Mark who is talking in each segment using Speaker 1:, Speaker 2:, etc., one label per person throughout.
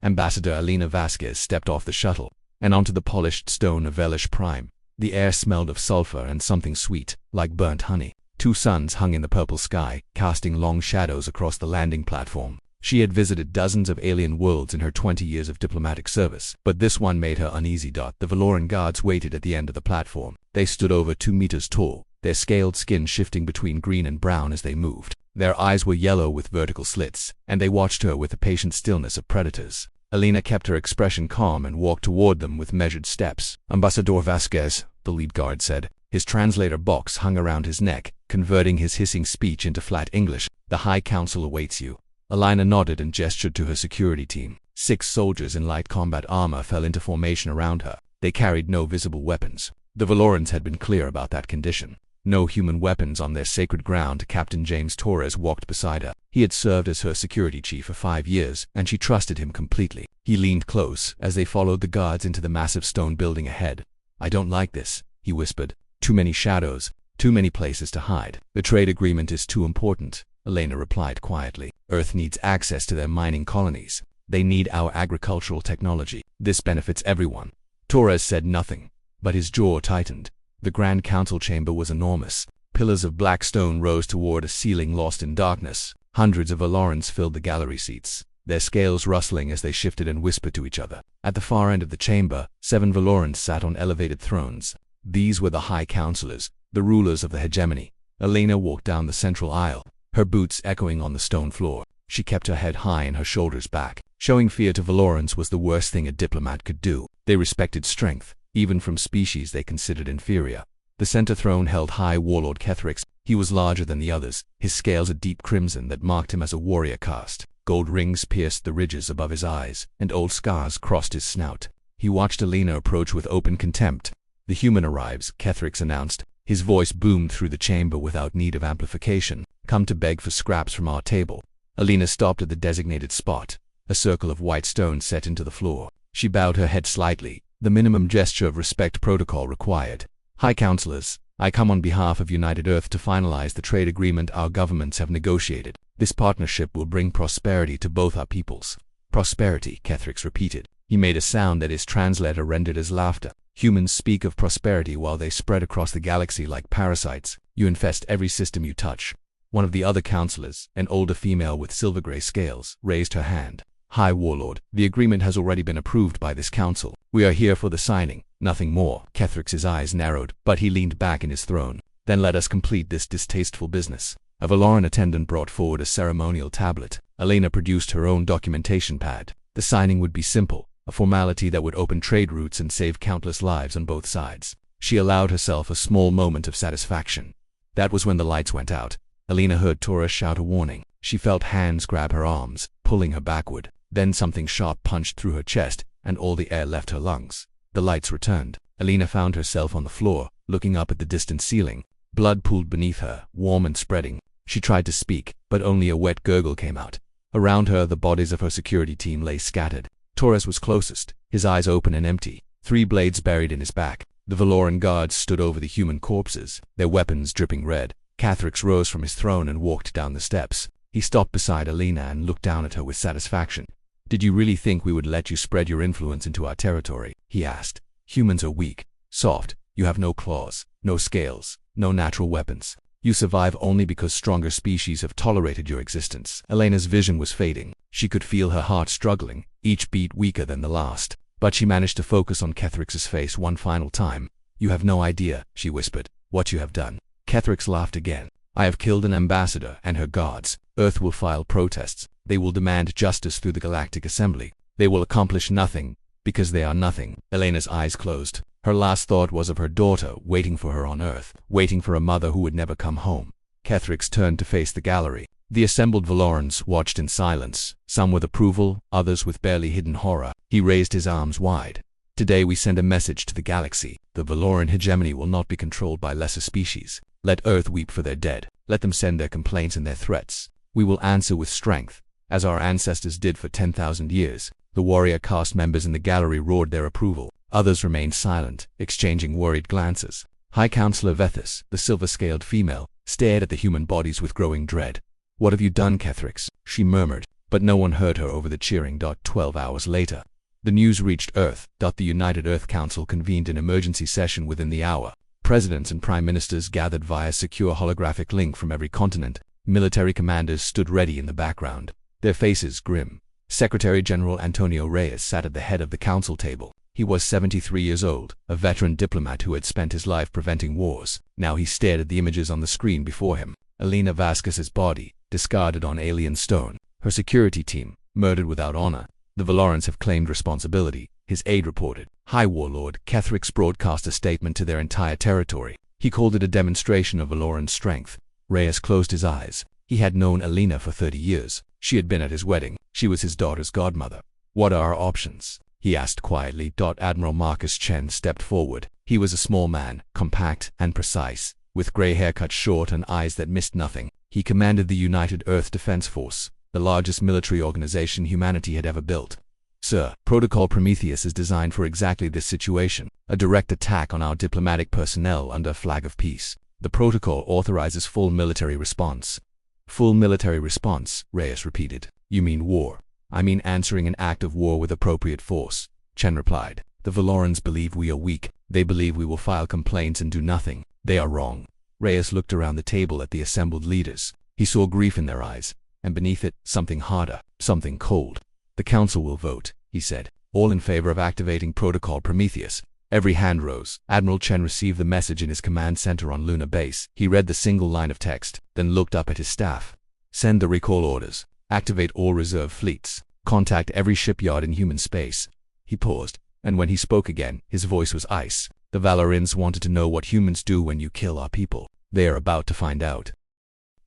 Speaker 1: Ambassador Elena Vasquez stepped off the shuttle and onto the polished stone of Velish Prime. The air smelled of sulfur and something sweet, like burnt honey. 2 suns hung in the purple sky, casting long shadows across the landing platform. She had visited dozens of alien worlds in her 20 years of diplomatic service, but this one made her uneasy. The Valoran guards waited at the end of the platform. They stood over 2 meters tall, their scaled skin shifting between green and brown as they moved. Their eyes were yellow with vertical slits, and they watched her with the patient stillness of predators. Elena kept her expression calm and walked toward them with measured steps. Ambassador Vasquez, the lead guard said. His translator box hung around his neck, converting his hissing speech into flat English. The High Council awaits you. Elena nodded and gestured to her security team. 6 soldiers in light combat armor fell into formation around her. They carried no visible weapons. The Valorans had been clear about that condition. No human weapons on their sacred ground. Captain James Torres walked beside her. He had served as her security chief for 5 years, and she trusted him completely. He leaned close as they followed the guards into the massive stone building ahead. I don't like this, he whispered. Too many shadows, too many places to hide. The trade agreement is too important, Elena replied quietly. Earth needs access to their mining colonies. They need our agricultural technology. This benefits everyone. Torres said nothing, but his jaw tightened. The Grand Council chamber was enormous. Pillars of black stone rose toward a ceiling lost in darkness. Hundreds of Valorans filled the gallery seats, their scales rustling as they shifted and whispered to each other. At the far end of the chamber, 7 Valorans sat on elevated thrones. These were the High Councilors, the rulers of the hegemony. Elena walked down the central aisle, her boots echoing on the stone floor. She kept her head high and her shoulders back. Showing fear to Valorans was the worst thing a diplomat could do. They respected strength, even from species they considered inferior. The center throne held High Warlord Kethrix. He was larger than the others, his scales a deep crimson that marked him as a warrior caste. Gold rings pierced the ridges above his eyes, and old scars crossed his snout. He watched Elena approach with open contempt. The human arrives, Kethrix announced. His voice boomed through the chamber without need of amplification. Come to beg for scraps from our table. Elena stopped at the designated spot, a circle of white stone set into the floor. She bowed her head slightly, the minimum gesture of respect protocol required. High Councilors, I come on behalf of United Earth to finalize the trade agreement our governments have negotiated. This partnership will bring prosperity to both our peoples. Prosperity, Kethrix repeated. He made a sound that his translator rendered as laughter. Humans speak of prosperity while they spread across the galaxy like parasites. You infest every system you touch. One of the other counselors, an older female with silver-gray scales, raised her hand. High Warlord, the agreement has already been approved by this council. We are here for the signing, nothing more. Kethrix's eyes narrowed, but he leaned back in his throne. Then let us complete this distasteful business. A Valoran attendant brought forward a ceremonial tablet. Elena produced her own documentation pad. The signing would be simple, a formality that would open trade routes and save countless lives on both sides. She allowed herself a small moment of satisfaction. That was when the lights went out. Elena heard Torres shout a warning. She felt hands grab her arms, pulling her backward. Then something sharp punched through her chest, and all the air left her lungs. The lights returned. Elena found herself on the floor, looking up at the distant ceiling. Blood pooled beneath her, warm and spreading. She tried to speak, but only a wet gurgle came out. Around her, the bodies of her security team lay scattered. Torres was closest, his eyes open and empty, 3 blades buried in his back. The Valoran guards stood over the human corpses, their weapons dripping red. Kethrix rose from his throne and walked down the steps. He stopped beside Elena and looked down at her with satisfaction. Did you really think we would let you spread your influence into our territory? He asked. Humans are weak, soft. You have no claws, no scales, no natural weapons. You survive only because stronger species have tolerated your existence. Elena's vision was fading. She could feel her heart struggling, each beat weaker than the last. But she managed to focus on Kethrix's face one final time. You have no idea, she whispered, what you have done. Kethrix laughed again. I have killed an ambassador and her guards. Earth will file protests. They will demand justice through the Galactic Assembly. They will accomplish nothing, because they are nothing. Elena's eyes closed. Her last thought was of her daughter waiting for her on Earth, waiting for a mother who would never come home. Kethrix turned to face the gallery. The assembled Valorans watched in silence, some with approval, others with barely hidden horror. He raised his arms wide. Today we send a message to the galaxy. The Valoran hegemony will not be controlled by lesser species. Let Earth weep for their dead. Let them send their complaints and their threats. We will answer with strength, as our ancestors did for 10,000 years. The warrior caste members in the gallery roared their approval. Others remained silent, exchanging worried glances. High Counselor Vethis, the silver-scaled female, stared at the human bodies with growing dread. What have you done, Kethrix? She murmured. but no one heard her over the cheering. 12 hours later, the news reached Earth. The United Earth Council convened an emergency session within the hour. Presidents and prime ministers gathered via secure holographic link from every continent. Military commanders stood ready in the background, their faces grim. Secretary General Antonio Reyes sat at the head of the council table. He was 73 years old, a veteran diplomat who had spent his life preventing wars. Now he stared at the images on the screen before him. Elena Vasquez's body, discarded on alien stone. Her security team, murdered without honor. The Valorans have claimed responsibility, his aide reported. High Warlord Kethrix broadcast a statement to their entire territory. He called it a demonstration of Valoran strength. Reyes closed his eyes. He had known Elena for 30 years. She had been at his wedding. She was his daughter's godmother. What are our options? He asked quietly. Admiral Marcus Chen stepped forward. He was a small man, compact and precise, with gray hair cut short and eyes that missed nothing. He commanded the United Earth Defense Force, the largest military organization humanity had ever built. Sir, Protocol Prometheus is designed for exactly this situation, a direct attack on our diplomatic personnel under a flag of peace. The protocol authorizes full military response. Full military response, Reyes repeated. You mean war? I mean answering an act of war with appropriate force, Chen replied. The Valorans believe we are weak. They believe we will file complaints and do nothing. They are wrong. Reyes looked around the table at the assembled leaders. He saw grief in their eyes, and beneath it, something harder, something cold. The council will vote, he said, all in favor of activating Protocol Prometheus. Every hand rose. Admiral Chen received the message in his command center on Lunar Base. He read the single line of text, then looked up at his staff. Send the recall orders. Activate all reserve fleets. Contact every shipyard in human space. He paused, and when he spoke again, his voice was ice. The Valorans wanted to know what humans do when you kill our people. They are about to find out.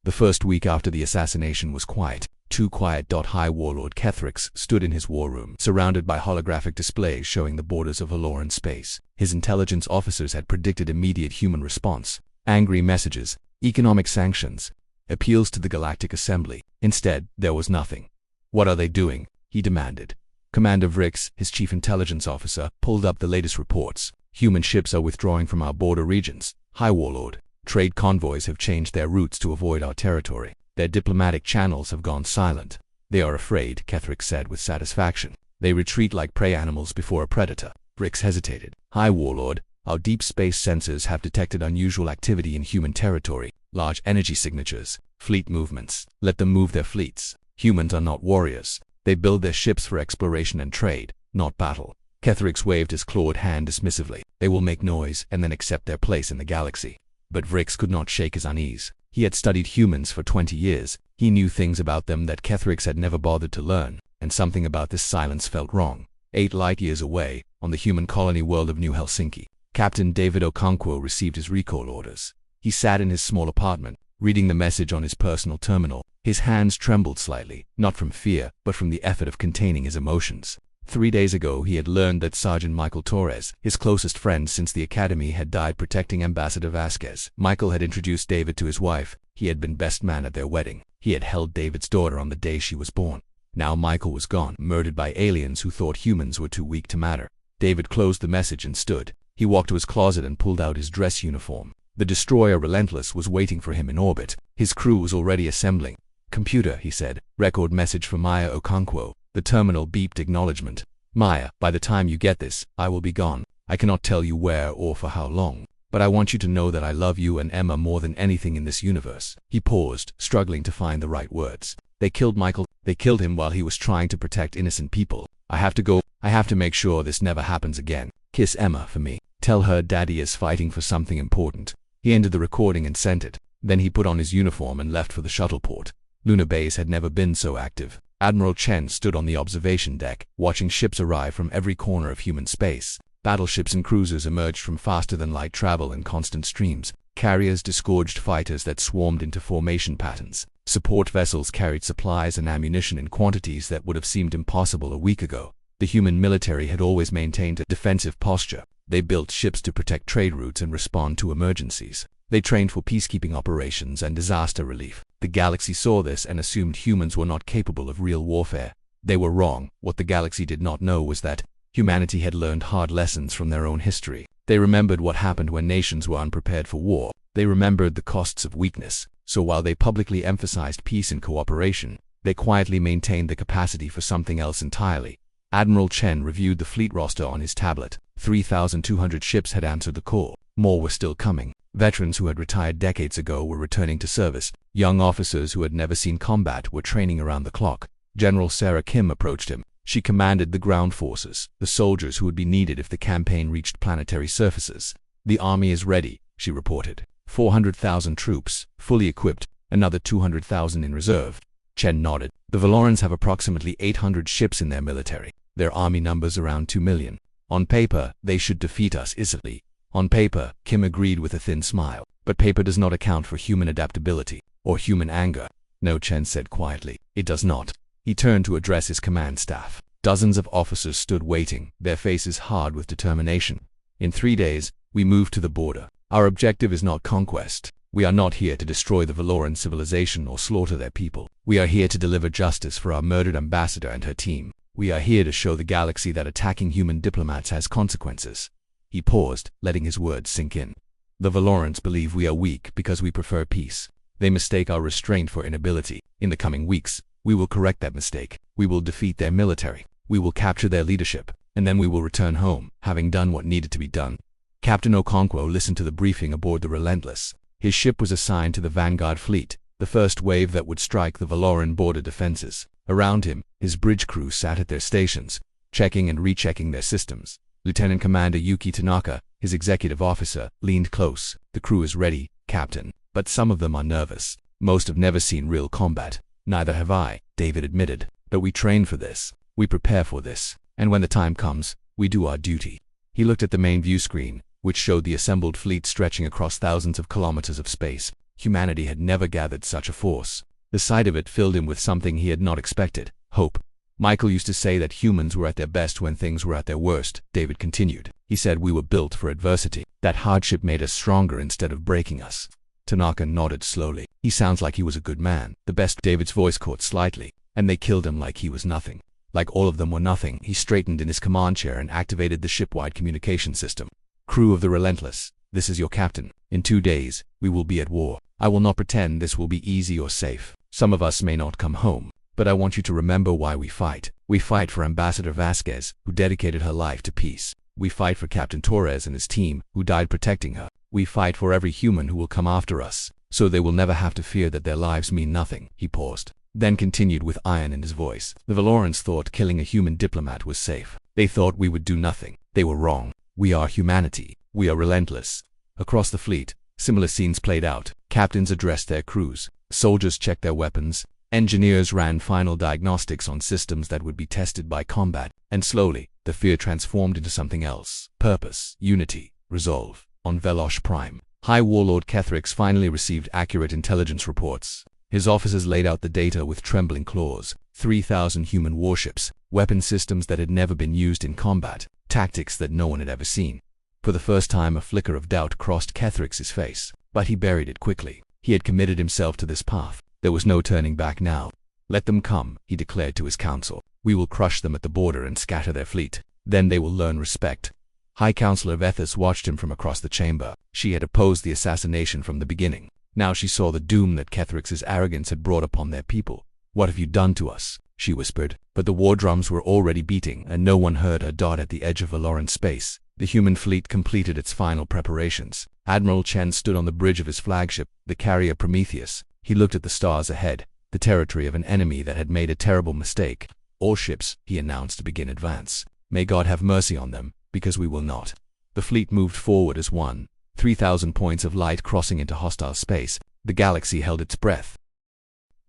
Speaker 1: The first week after the assassination was quiet. Too quiet. High Warlord Kethrix stood in his war room, surrounded by holographic displays showing the borders of Valoran space. His intelligence officers had predicted immediate human response. Angry messages, economic sanctions, appeals to the Galactic Assembly. Instead, there was nothing. What are they doing? He demanded. Commander Vrix, his chief intelligence officer, pulled up the latest reports. Human ships are withdrawing from our border regions. High Warlord, trade convoys have changed their routes to avoid our territory. Their diplomatic channels have gone silent. They are afraid, Kethrix said with satisfaction. They retreat like prey animals before a predator. Vrix hesitated. High Warlord, our deep space sensors have detected unusual activity in human territory. Large energy signatures, fleet movements. Let them move their fleets. Humans are not warriors. They build their ships for exploration and trade, not battle. Kethrix waved his clawed hand dismissively. They will make noise and then accept their place in the galaxy. But Vrix could not shake his unease. He had studied humans for 20 years. He knew things about them that Kethrix had never bothered to learn, and something about this silence felt wrong. 8 light-years away, on the human colony world of New Helsinki, Captain David Okonkwo received his recall orders. He sat in his small apartment, reading the message on his personal terminal. His hands trembled slightly, not from fear, but from the effort of containing his emotions. 3 days ago he had learned that Sergeant Michael Torres, his closest friend since the academy, had died protecting Ambassador Vasquez. Michael had introduced David to his wife. He had been best man at their wedding. He had held David's daughter on the day she was born. Now Michael was gone, murdered by aliens who thought humans were too weak to matter. David closed the message and stood. He walked to his closet and pulled out his dress uniform. The destroyer Relentless was waiting for him in orbit. His crew was already assembling. Computer, he said. Record message for Maya Okonkwo. The terminal beeped acknowledgement. Maya, by the time you get this, I will be gone. I cannot tell you where or for how long, but I want you to know that I love you and Emma more than anything in this universe. He paused, struggling to find the right words. They killed Michael. They killed him while he was trying to protect innocent people. I have to go. I have to make sure this never happens again. Kiss Emma for me. Tell her Daddy is fighting for something important. He ended the recording and sent it. Then he put on his uniform and left for the shuttle port. Lunar Base had never been so active. Admiral Chen stood on the observation deck, watching ships arrive from every corner of human space. Battleships and cruisers emerged from faster-than-light travel in constant streams. Carriers disgorged fighters that swarmed into formation patterns. Support vessels carried supplies and ammunition in quantities that would have seemed impossible a week ago. The human military had always maintained a defensive posture. They built ships to protect trade routes and respond to emergencies. They trained for peacekeeping operations and disaster relief. The galaxy saw this and assumed humans were not capable of real warfare. They were wrong. What the galaxy did not know was that humanity had learned hard lessons from their own history. They remembered what happened when nations were unprepared for war. They remembered the costs of weakness. So while they publicly emphasized peace and cooperation, They quietly maintained the capacity for something else entirely. Admiral Chen reviewed the fleet roster on his tablet. 3,200 ships had answered the call. More were still coming. Veterans who had retired decades ago were returning to service. Young officers who had never seen combat were training around the clock. General Sarah Kim approached him. She commanded the ground forces, the soldiers who would be needed if the campaign reached planetary surfaces. "The army is ready," she reported. 400,000 troops, fully equipped, another 200,000 in reserve. Chen nodded. "The Valorans have approximately 800 ships in their military. Their army numbers around 2 million. On paper, they should defeat us easily." "On paper," Kim agreed with a thin smile. "But paper does not account for human adaptability, or human anger." "No," Chen said quietly. "It does not." He turned to address his command staff. Dozens of officers stood waiting, their faces hard with determination. "In 3 days, we move to the border. Our objective is not conquest. We are not here to destroy the Valoran civilization or slaughter their people. We are here to deliver justice for our murdered ambassador and her team. We are here to show the galaxy that attacking human diplomats has consequences." He paused, letting his words sink in. "The Valorans believe we are weak because we prefer peace. They mistake our restraint for inability. In the coming weeks, we will correct that mistake. We will defeat their military. We will capture their leadership. And then we will return home, having done what needed to be done." Captain Okonkwo listened to the briefing aboard the Relentless. His ship was assigned to the Vanguard fleet, the first wave that would strike the Valoran border defenses. Around him, his bridge crew sat at their stations, checking and rechecking their systems. Lieutenant Commander Yuki Tanaka, his executive officer, leaned close. "The crew is ready, Captain, but some of them are nervous. Most have never seen real combat." "Neither have I," David admitted. "But we train for this. We prepare for this. And when the time comes, we do our duty." He looked at the main view screen, which showed the assembled fleet stretching across thousands of kilometers of space. Humanity had never gathered such a force. The sight of it filled him with something he had not expected: hope. "Michael used to say that humans were at their best when things were at their worst," David continued. "He said we were built for adversity. That hardship made us stronger instead of breaking us." Tanaka nodded slowly. "He sounds like he was a good man. The best." David's voice caught slightly. "And they killed him like he was nothing. Like all of them were nothing." He straightened in his command chair and activated the ship-wide communication system. "Crew of the Relentless, this is your captain. In 2 days, we will be at war. I will not pretend this will be easy or safe. Some of us may not come home. But I want you to remember why we fight. We fight for Ambassador Vasquez, who dedicated her life to peace. We fight for Captain Torres and his team, who died protecting her. We fight for every human who will come after us, so they will never have to fear that their lives mean nothing." He paused, then continued with iron in his voice. "The Valorans thought killing a human diplomat was safe. They thought we would do nothing. They were wrong. We are humanity. We are relentless." Across the fleet, similar scenes played out. Captains addressed their crews. Soldiers checked their weapons. Engineers ran final diagnostics on systems that would be tested by combat. And slowly, the fear transformed into something else: purpose, unity, resolve. On Velosh Prime, High Warlord Kethrix finally received accurate intelligence reports. His officers laid out the data with trembling claws. 3,000 human warships, weapon systems that had never been used in combat, tactics that no one had ever seen. For the first time, a flicker of doubt crossed Kethrix's face, but he buried it quickly. He had committed himself to this path. There was no turning back now. "Let them come," he declared to his council. "We will crush them at the border and scatter their fleet. Then they will learn respect." High Counselor Vethis watched him from across the chamber. She had opposed the assassination from the beginning. Now she saw the doom that Kethrix's arrogance had brought upon their people. "What have you done to us?" she whispered. But the war drums were already beating, and no one heard her dart at the edge of Valoran space. The human fleet completed its final preparations. Admiral Chen stood on the bridge of his flagship, the carrier Prometheus. He looked at the stars ahead, the territory of an enemy that had made a terrible mistake. "All ships," he announced, to begin advance. "May God have mercy on them, because we will not." The fleet moved forward as one, 3,000 points of light crossing into hostile space. The galaxy held its breath.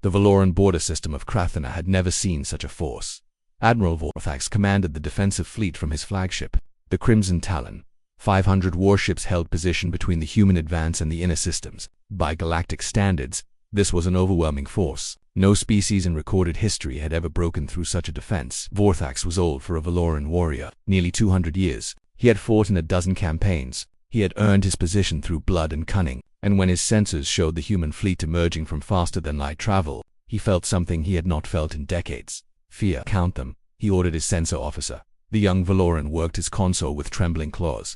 Speaker 1: The Valoran border system of Krathana had never seen such a force. Admiral Vorthax commanded the defensive fleet from his flagship, the Crimson Talon. 500 warships held position between the human advance and the inner systems. By galactic standards, this was an overwhelming force. No species in recorded history had ever broken through such a defense. Vorthax was old for a Valoran warrior, nearly 200 years. He had fought in a dozen campaigns. He had earned his position through blood and cunning, and when his sensors showed the human fleet emerging from faster-than-light travel, he felt something he had not felt in decades. "Fear. Count them," he ordered his sensor officer. The young Valoran worked his console with trembling claws.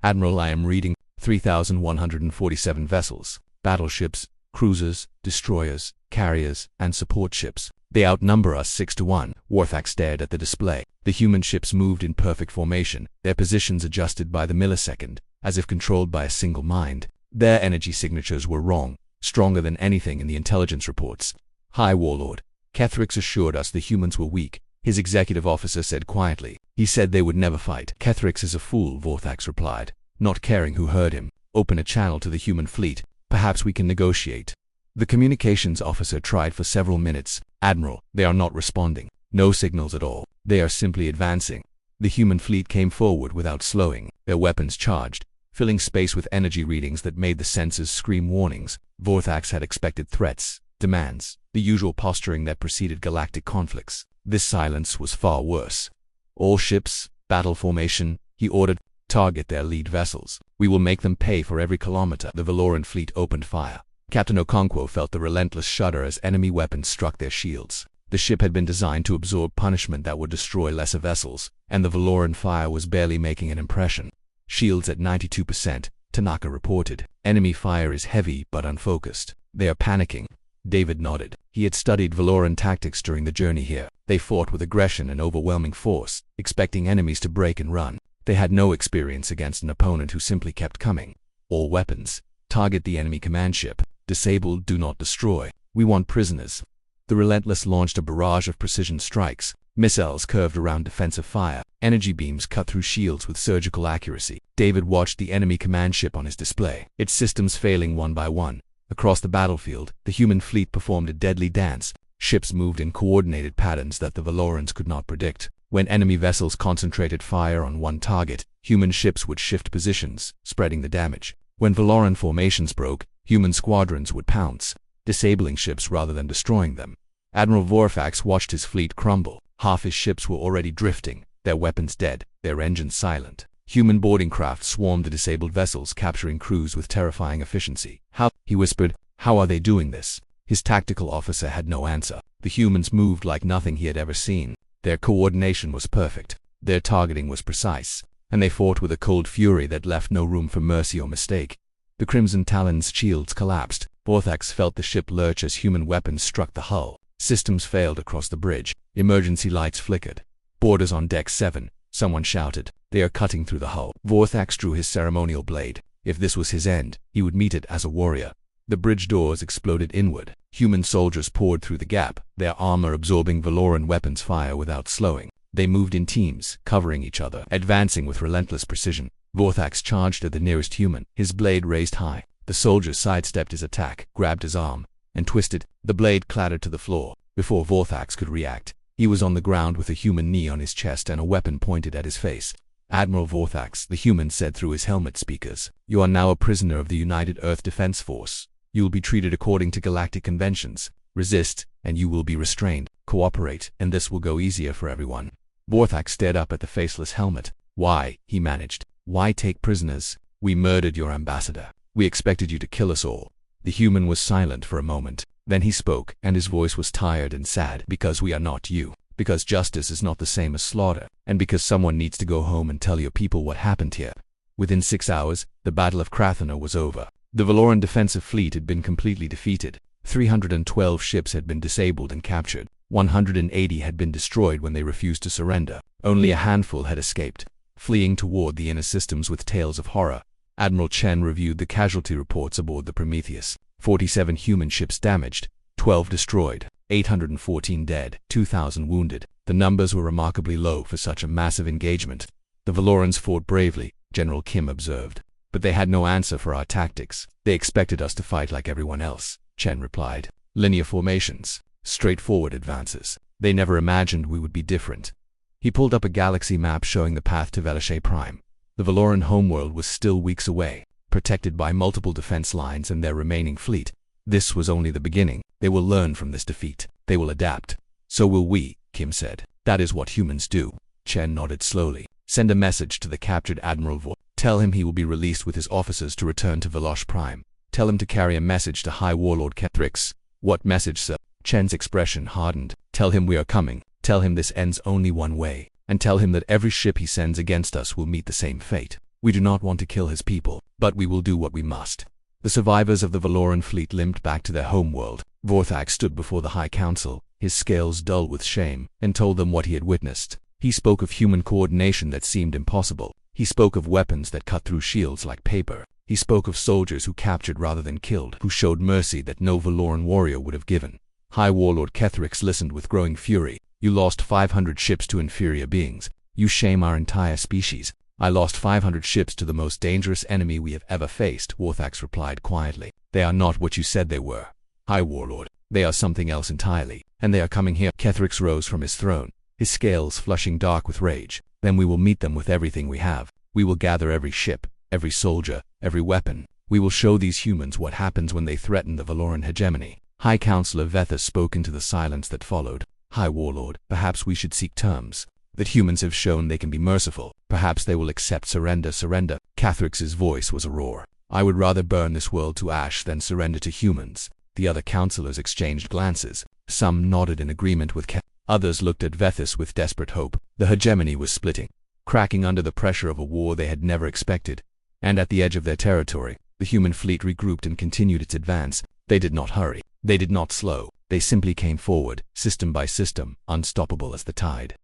Speaker 1: "Admiral, I am reading 3,147 vessels, battleships, cruisers, destroyers, carriers, and support ships. They outnumber us 6-1. Warthak stared at the display. The human ships moved in perfect formation, their positions adjusted by the millisecond, as if controlled by a single mind. Their energy signatures were wrong, stronger than anything in the intelligence reports. High Warlord, Kethrix assured us the humans were weak, his executive officer said quietly. He said they would never fight. Kethrix is a fool, Vorthax replied, not caring who heard him. Open a channel to the human fleet. Perhaps we can negotiate. The communications officer tried for several minutes. Admiral, they are not responding. No signals at all. They are simply advancing. The human fleet came forward without slowing, their weapons charged, filling space with energy readings that made the sensors scream warnings. Vorthax had expected threats, demands, the usual posturing that preceded galactic conflicts. This silence was far worse. All ships, battle formation, he ordered, target their lead vessels. We will make them pay for every kilometer. The Valoran fleet opened fire. Captain Okonkwo felt the relentless shudder as enemy weapons struck their shields. The ship had been designed to absorb punishment that would destroy lesser vessels, and the Valoran fire was barely making an impression. Shields at 92%, Tanaka reported. Enemy fire is heavy but unfocused. They are panicking. David nodded. He had studied Valoran tactics during the journey here. They fought with aggression and overwhelming force, expecting enemies to break and run. They had no experience against an opponent who simply kept coming. All weapons. Target the enemy command ship. Disable, do not destroy. We want prisoners. The Relentless launched a barrage of precision strikes. Missiles curved around defensive fire. Energy beams cut through shields with surgical accuracy. David watched the enemy command ship on his display, its systems failing one by one. Across the battlefield, the human fleet performed a deadly dance. Ships moved in coordinated patterns that the Valorans could not predict. When enemy vessels concentrated fire on one target, human ships would shift positions, spreading the damage. When Valoran formations broke, human squadrons would pounce, disabling ships rather than destroying them. Admiral Vorfax watched his fleet crumble. Half his ships were already drifting, their weapons dead, their engines silent. Human boarding craft swarmed the disabled vessels, capturing crews with terrifying efficiency. How, he whispered, how are they doing this? His tactical officer had no answer. The humans moved like nothing he had ever seen. Their coordination was perfect. Their targeting was precise. And they fought with a cold fury that left no room for mercy or mistake. The Crimson Talon's shields collapsed. Vorthax felt the ship lurch as human weapons struck the hull. Systems failed across the bridge. Emergency lights flickered. Boarders on deck 7. Someone shouted. They are cutting through the hull. Vorthax drew his ceremonial blade. If this was his end, he would meet it as a warrior. The bridge doors exploded inward. Human soldiers poured through the gap, their armor absorbing Valoran weapons fire without slowing. They moved in teams, covering each other, advancing with relentless precision. Vorthax charged at the nearest human, his blade raised high. The soldier sidestepped his attack, grabbed his arm, and twisted. The blade clattered to the floor. Before Vorthax could react, he was on the ground with a human knee on his chest and a weapon pointed at his face. Admiral Vorthax, the human said through his helmet speakers, you are now a prisoner of the United Earth Defense Force. You will be treated according to galactic conventions. Resist, and you will be restrained. Cooperate, and this will go easier for everyone. Vorthax stared up at the faceless helmet. Why, he managed. Why take prisoners? We murdered your ambassador. We expected you to kill us all. The human was silent for a moment. Then he spoke, and his voice was tired and sad. Because we are not you. Because justice is not the same as slaughter. And because someone needs to go home and tell your people what happened here. Within 6 hours, the Battle of Krathana was over. The Valoran defensive fleet had been completely defeated. 312 ships had been disabled and captured. 180 had been destroyed when they refused to surrender. Only a handful had escaped, fleeing toward the inner systems with tales of horror. Admiral Chen reviewed the casualty reports aboard the Prometheus. 47 human ships damaged, 12 destroyed, 814 dead, 2,000 wounded. The numbers were remarkably low for such a massive engagement. The Valorans fought bravely, General Kim observed. But they had no answer for our tactics. They expected us to fight like everyone else, Chen replied. Linear formations, straightforward advances. They never imagined we would be different. He pulled up a galaxy map showing the path to Velashe Prime. The Valoran homeworld was still weeks away, protected by multiple defense lines and their remaining fleet. This was only the beginning. They will learn from this defeat. They will adapt. So will we, Kim said. That is what humans do. Chen nodded slowly. Send a message to the captured Admiral Vor. Tell him he will be released with his officers to return to Velosh Prime. Tell him to carry a message to High Warlord Kethrix. What message, sir? Chen's expression hardened. Tell him we are coming. Tell him this ends only one way. And tell him that every ship he sends against us will meet the same fate. We do not want to kill his people, but we will do what we must. The survivors of the Valoran fleet limped back to their homeworld. Vorthak stood before the High Council, his scales dull with shame, and told them what he had witnessed. He spoke of human coordination that seemed impossible. He spoke of weapons that cut through shields like paper. He spoke of soldiers who captured rather than killed, who showed mercy that no Valoran warrior would have given. High Warlord Kethrix listened with growing fury. You lost 500 ships to inferior beings. You shame our entire species. I lost 500 ships to the most dangerous enemy we have ever faced, Vorthax replied quietly. They are not what you said they were. High Warlord, they are something else entirely, and they are coming here. Kethrix rose from his throne, his scales flushing dark with rage. Then we will meet them with everything we have. We will gather every ship, every soldier, every weapon. We will show these humans what happens when they threaten the Valoran hegemony. High Counselor Vethus spoke into the silence that followed. High Warlord, perhaps we should seek terms. That humans have shown they can be merciful. Perhaps they will accept surrender. Kethrix's voice was a roar. I would rather burn this world to ash than surrender to humans. The other counselors exchanged glances. Some nodded in agreement with Others looked at Vethus with desperate hope. The hegemony was splitting, cracking under the pressure of a war they had never expected. And at the edge of their territory, the human fleet regrouped and continued its advance. They did not hurry. They did not slow. They simply came forward, system by system, unstoppable as the tide.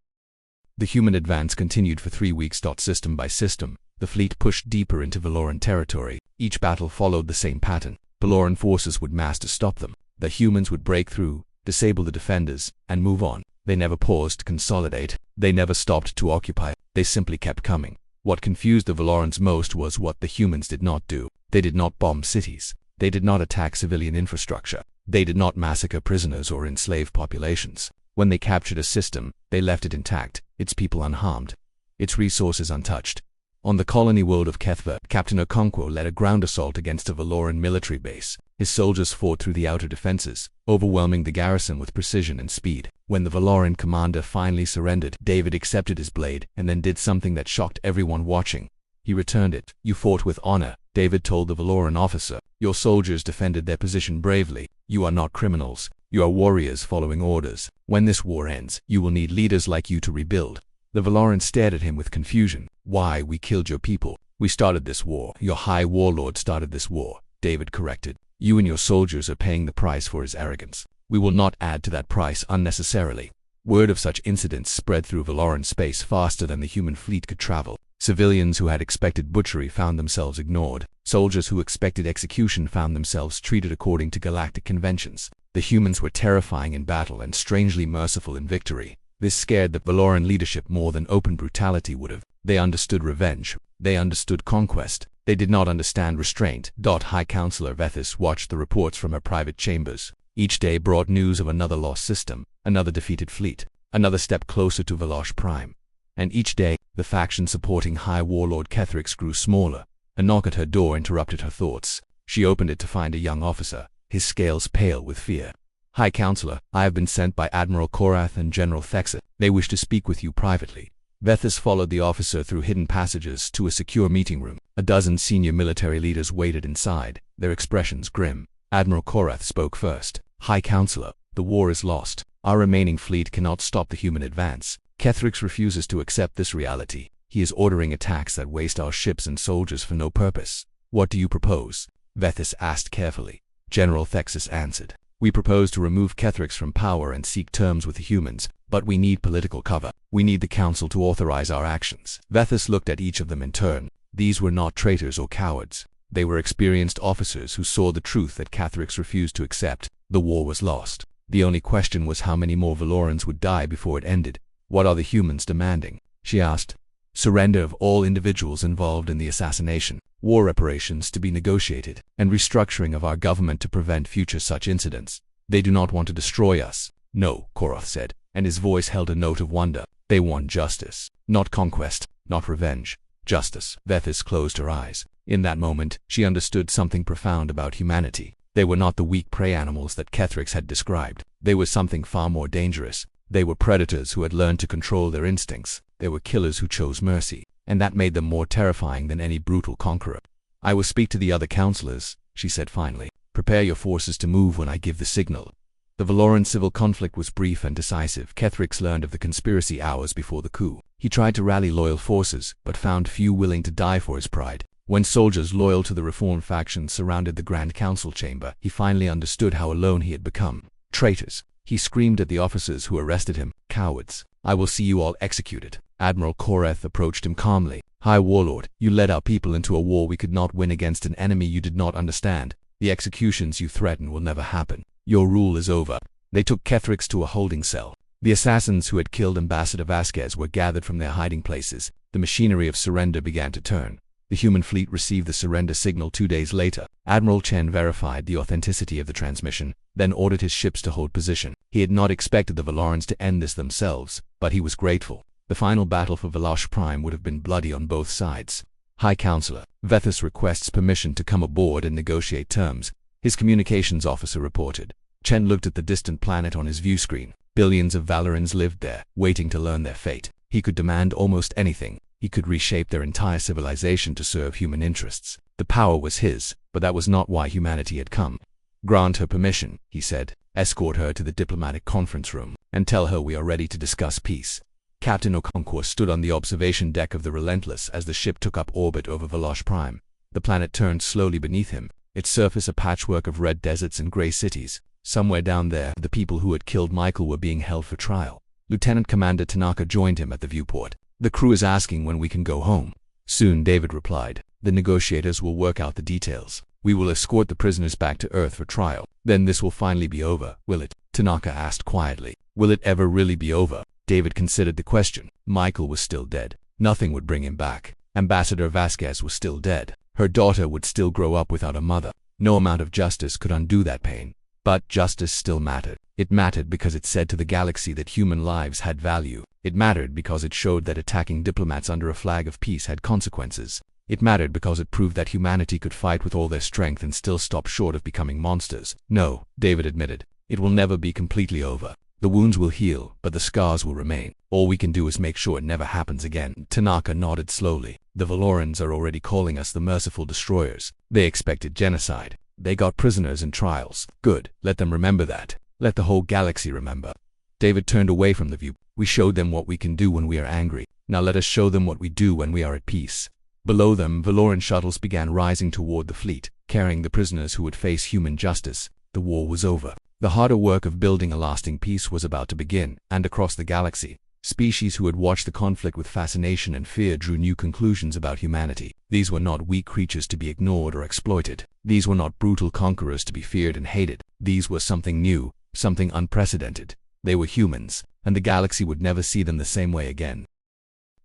Speaker 1: The human advance continued for 3 weeks. System by system, the fleet pushed deeper into Valoran territory. Each battle followed the same pattern. Valoran forces would mass to stop them. The humans would break through, disable the defenders, and move on. They never paused to consolidate. They never stopped to occupy. They simply kept coming. What confused the Valorans most was what the humans did not do. They did not bomb cities. They did not attack civilian infrastructure. They did not massacre prisoners or enslave populations. When they captured a system, they left it intact, its people unharmed, its resources untouched. On the colony world of Kethva, Captain Okonkwo led a ground assault against a Valoran military base. His soldiers fought through the outer defenses, overwhelming the garrison with precision and speed. When the Valoran commander finally surrendered, David accepted his blade and then did something that shocked everyone watching. He returned it. You fought with honor, David told the Valoran officer. Your soldiers defended their position bravely. You are not criminals. You are warriors following orders. When this war ends, you will need leaders like you to rebuild. The Valoran stared at him with confusion. Why, we killed your people. We started this war. Your High Warlord started this war, David corrected. You and your soldiers are paying the price for his arrogance. We will not add to that price unnecessarily. Word of such incidents spread through Valoran space faster than the human fleet could travel. Civilians who had expected butchery found themselves ignored. Soldiers who expected execution found themselves treated according to galactic conventions. The humans were terrifying in battle and strangely merciful in victory. This scared the Valoran leadership more than open brutality would have. They understood revenge. They understood conquest. They did not understand restraint. High Counselor Vethus watched the reports from her private chambers. Each day brought news of another lost system, another defeated fleet, another step closer to Valosh Prime. And each day, the faction supporting High Warlord Kethrix grew smaller. A knock at her door interrupted her thoughts. She opened it to find a young officer, his scales pale with fear. High Counselor, I have been sent by Admiral Korath and General Thexit. They wish to speak with you privately. Vethus followed the officer through hidden passages to a secure meeting room. A dozen senior military leaders waited inside, their expressions grim. Admiral Korath spoke first. High Counselor, the war is lost. Our remaining fleet cannot stop the human advance. Kethrix refuses to accept this reality. He is ordering attacks that waste our ships and soldiers for no purpose. What do you propose? Vethus asked carefully. General Thexis answered. We propose to remove Kethrix from power and seek terms with the humans, but we need political cover. We need the council to authorize our actions. Vethus looked at each of them in turn. These were not traitors or cowards. They were experienced officers who saw the truth that Kethrix refused to accept. The war was lost. The only question was how many more Valorans would die before it ended. What are the humans demanding? She asked. Surrender of all individuals involved in the assassination, war reparations to be negotiated, and restructuring of our government to prevent future such incidents. They do not want to destroy us. No, Koroth said, and his voice held a note of wonder. They want justice. Not conquest, not revenge. Justice. Vethus closed her eyes. In that moment, she understood something profound about humanity. They were not the weak prey animals that Kethrix had described. They were something far more dangerous. They were predators who had learned to control their instincts. They were killers who chose mercy, and that made them more terrifying than any brutal conqueror. I will speak to the other counselors, she said finally. Prepare your forces to move when I give the signal. The Valoran civil conflict was brief and decisive. Kethrix learned of the conspiracy hours before the coup. He tried to rally loyal forces, but found few willing to die for his pride. When soldiers loyal to the Reform faction surrounded the Grand Council chamber, he finally understood how alone he had become. Traitors! He screamed at the officers who arrested him. Cowards! I will see you all executed. Admiral Koreth approached him calmly. High Warlord, you led our people into a war we could not win against an enemy you did not understand. The executions you threaten will never happen. Your rule is over. They took Kethrix to a holding cell. The assassins who had killed Ambassador Vasquez were gathered from their hiding places. The machinery of surrender began to turn. The human fleet received the surrender signal 2 days later. Admiral Chen verified the authenticity of the transmission, then ordered his ships to hold position. He had not expected the Valorans to end this themselves, but he was grateful. The final battle for Velosh Prime would have been bloody on both sides. High Counselor, Vethus requests permission to come aboard and negotiate terms, his communications officer reported. Chen looked at the distant planet on his view screen. Billions of Valorans lived there, waiting to learn their fate. He could demand almost anything. He could reshape their entire civilization to serve human interests. The power was his, but that was not why humanity had come. Grant her permission, he said. Escort her to the diplomatic conference room, and tell her we are ready to discuss peace. Captain Okonkwo stood on the observation deck of the Relentless as the ship took up orbit over Velosh Prime. The planet turned slowly beneath him, its surface a patchwork of red deserts and gray cities. Somewhere down there, the people who had killed Michael were being held for trial. Lieutenant Commander Tanaka joined him at the viewport. The crew is asking when we can go home. Soon, David replied. The negotiators will work out the details. We will escort the prisoners back to Earth for trial. Then this will finally be over, will it? Tanaka asked quietly. Will it ever really be over? David considered the question. Michael was still dead. Nothing would bring him back. Ambassador Vasquez was still dead. Her daughter would still grow up without a mother. No amount of justice could undo that pain. But justice still mattered. It mattered because it said to the galaxy that human lives had value. It mattered because it showed that attacking diplomats under a flag of peace had consequences. It mattered because it proved that humanity could fight with all their strength and still stop short of becoming monsters. No, David admitted. It will never be completely over. The wounds will heal, but the scars will remain. All we can do is make sure it never happens again. Tanaka nodded slowly. The Valorans are already calling us the merciful destroyers. They expected genocide. They got prisoners and trials. Good. Let them remember that. Let the whole galaxy remember. David turned away from the view. We showed them what we can do when we are angry. Now let us show them what we do when we are at peace. Below them, Valoran shuttles began rising toward the fleet, carrying the prisoners who would face human justice. The war was over. The harder work of building a lasting peace was about to begin, and across the galaxy, species who had watched the conflict with fascination and fear drew new conclusions about humanity. These were not weak creatures to be ignored or exploited. These were not brutal conquerors to be feared and hated. These were something new, something unprecedented. They were humans, and the galaxy would never see them the same way again.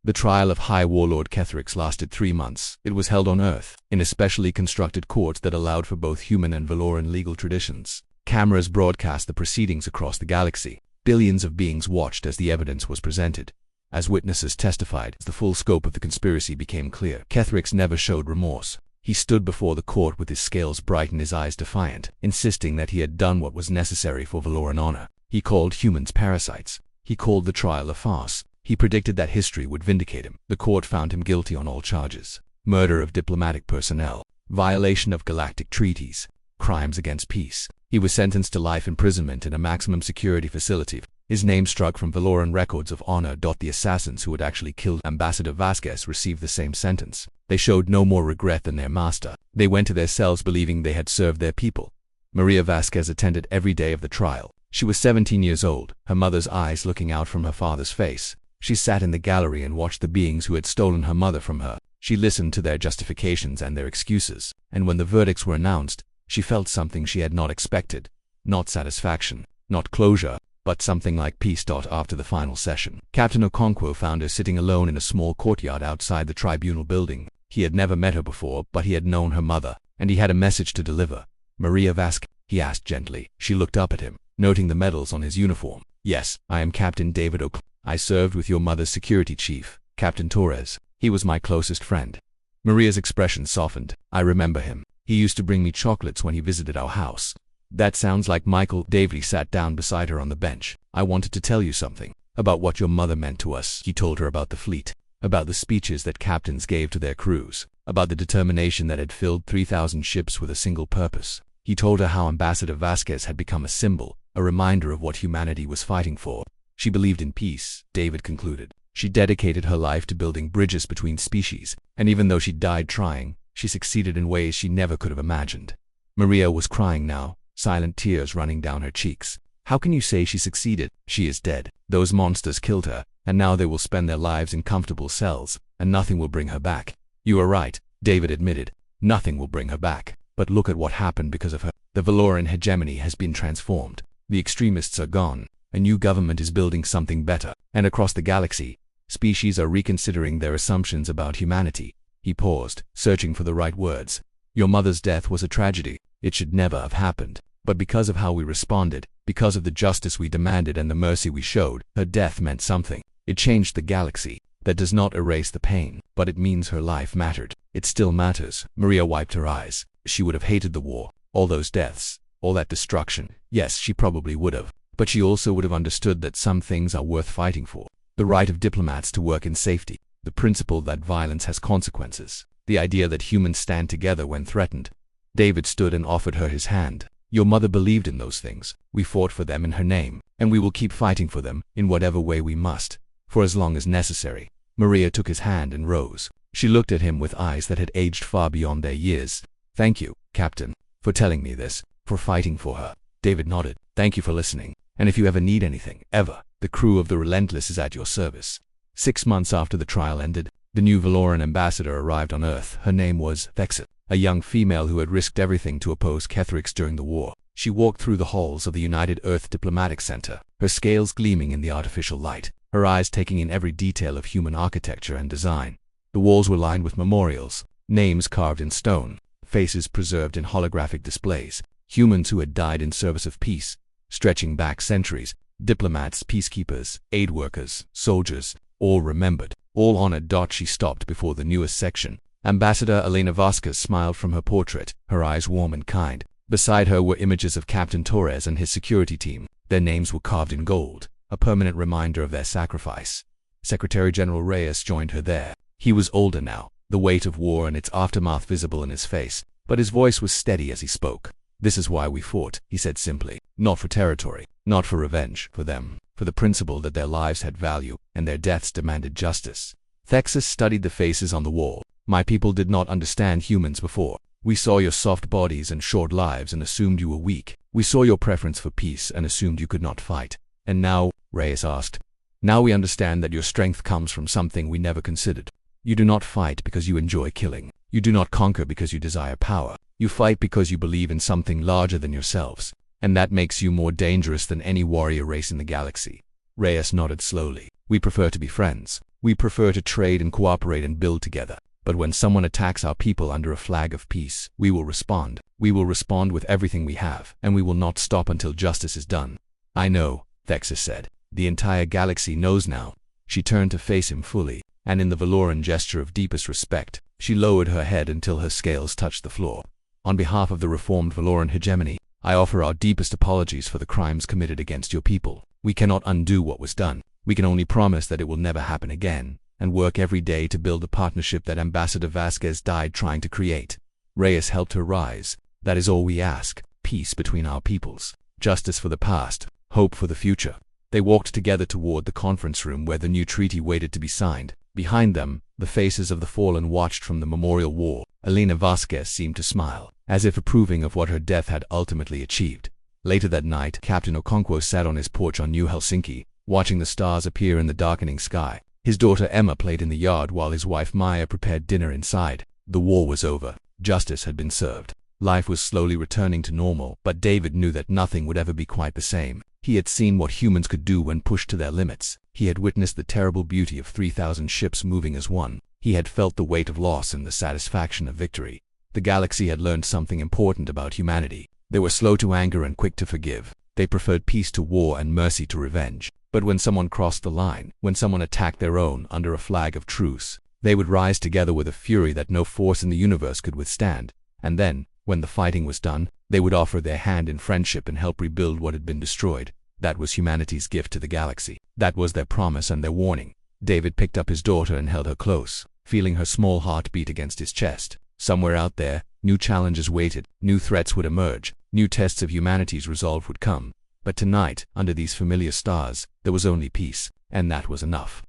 Speaker 1: The trial of High Warlord Kethrix lasted 3 months. It was held on Earth, in a specially constructed court that allowed for both human and Valoran legal traditions. Cameras broadcast the proceedings across the galaxy. Billions of beings watched as the evidence was presented. As witnesses testified, the full scope of the conspiracy became clear. Kethrix never showed remorse. He stood before the court with his scales bright and his eyes defiant, insisting that he had done what was necessary for Valoran honor. He called humans parasites. He called the trial a farce. He predicted that history would vindicate him. The court found him guilty on all charges: murder of diplomatic personnel, violation of galactic treaties, crimes against peace. He was sentenced to life imprisonment in a maximum security facility. His name struck from Valoran records of honor. The assassins who had actually killed Ambassador Vasquez received the same sentence. They showed no more regret than their master. They went to their cells believing they had served their people. Maria Vasquez attended every day of the trial. She was 17 years old, her mother's eyes looking out from her father's face. She sat in the gallery and watched the beings who had stolen her mother from her. She listened to their justifications and their excuses, and when the verdicts were announced, she felt something she had not expected. Not satisfaction, not closure, but something like peace. After the final session, Captain Okonkwo found her sitting alone in a small courtyard outside the tribunal building. He had never met her before, but he had known her mother, and he had a message to deliver. Maria Vasquez, he asked gently. She looked up at him, noting the medals on his uniform. Yes, I am Captain David Okonkwo. I served with your mother's security chief, Captain Torres. He was my closest friend. Maria's expression softened. I remember him. He used to bring me chocolates when he visited our house. That sounds like Michael. David sat down beside her on the bench. I wanted to tell you something about what your mother meant to us. He told her about the fleet, about the speeches that captains gave to their crews, about the determination that had filled 3,000 ships with a single purpose. He told her how Ambassador Vasquez had become a symbol, a reminder of what humanity was fighting for. She believed in peace, David concluded. She dedicated her life to building bridges between species, and even though she died trying, She succeeded in ways she never could have imagined. Maria was crying now, silent tears running down her cheeks. How can you say she succeeded? She is dead. Those monsters killed her, and now they will spend their lives in comfortable cells, and nothing will bring her back. You are right, David admitted. Nothing will bring her back. But look at what happened because of her. The Valoran hegemony has been transformed. The extremists are gone. A new government is building something better. And across the galaxy, species are reconsidering their assumptions about humanity. He paused, searching for the right words. Your mother's death was a tragedy. It should never have happened. But because of how we responded, because of the justice we demanded and the mercy we showed, her death meant something. It changed the galaxy. That does not erase the pain, but it means her life mattered. It still matters. Maria wiped her eyes. She would have hated the war, all those deaths, all that destruction. Yes, she probably would have. But she also would have understood that some things are worth fighting for. The right of diplomats to work in safety, the principle that violence has consequences, the idea that humans stand together when threatened. David stood and offered her his hand. Your mother believed in those things. We fought for them in her name, and we will keep fighting for them in whatever way we must, for as long as necessary. Maria took his hand and rose. She looked at him with eyes that had aged far beyond their years. Thank you, Captain, for telling me this, for fighting for her. David nodded. Thank you for listening. And if you ever need anything, ever, the crew of the Relentless is at your service. 6 months after the trial ended, the new Valoran ambassador arrived on Earth. Her name was Thexa, a young female who had risked everything to oppose Kethrix during the war. She walked through the halls of the United Earth Diplomatic Center, her scales gleaming in the artificial light, her eyes taking in every detail of human architecture and design. The walls were lined with memorials, names carved in stone, faces preserved in holographic displays, humans who had died in service of peace, stretching back centuries, diplomats, peacekeepers, aid workers, soldiers, all remembered, all honored. She stopped before the newest section. Ambassador Elena Vasquez smiled from her portrait, her eyes warm and kind. Beside her were images of Captain Torres and his security team. Their names were carved in gold, a permanent reminder of their sacrifice. Secretary General Reyes joined her there. He was older now, the weight of war and its aftermath visible in his face, but his voice was steady as he spoke. This is why we fought, he said simply. Not for territory, not for revenge, for them, for the principle that their lives had value and their deaths demanded justice. Thexus studied the faces on the wall. My people did not understand humans before. We saw your soft bodies and short lives and assumed you were weak. We saw your preference for peace and assumed you could not fight. And now, Reyes asked, now we understand that your strength comes from something we never considered. You do not fight because you enjoy killing. You do not conquer because you desire power. You fight because you believe in something larger than yourselves. And that makes you more dangerous than any warrior race in the galaxy. Reyes nodded slowly. We prefer to be friends. We prefer to trade and cooperate and build together. But when someone attacks our people under a flag of peace, we will respond. We will respond with everything we have, and we will not stop until justice is done. I know, Thexus said. The entire galaxy knows now. She turned to face him fully, and in the Valoran gesture of deepest respect, she lowered her head until her scales touched the floor. On behalf of the reformed Valoran hegemony, I offer our deepest apologies for the crimes committed against your people. We cannot undo what was done. We can only promise that it will never happen again, and work every day to build the partnership that Ambassador Vasquez died trying to create. Reyes helped her rise. That is all we ask. Peace between our peoples. Justice for the past. Hope for the future. They walked together toward the conference room where the new treaty waited to be signed. Behind them, the faces of the fallen watched from the memorial wall. Elena Vasquez seemed to smile, as if approving of what her death had ultimately achieved. Later that night, Captain Okonkwo sat on his porch on New Helsinki, watching the stars appear in the darkening sky. His daughter Emma played in the yard while his wife Maya prepared dinner inside. The war was over. Justice had been served. Life was slowly returning to normal, but David knew that nothing would ever be quite the same. He had seen what humans could do when pushed to their limits. He had witnessed the terrible beauty of 3,000 ships moving as one. He had felt the weight of loss and the satisfaction of victory. The galaxy had learned something important about humanity. They were slow to anger and quick to forgive. They preferred peace to war and mercy to revenge. But when someone crossed the line, when someone attacked their own under a flag of truce, they would rise together with a fury that no force in the universe could withstand. And then, when the fighting was done, they would offer their hand in friendship and help rebuild what had been destroyed. That was humanity's gift to the galaxy. That was their promise and their warning. David picked up his daughter and held her close, feeling her small heart beat against his chest. Somewhere out there, new challenges waited, new threats would emerge, new tests of humanity's resolve would come. But tonight, under these familiar stars, there was only peace, and that was enough.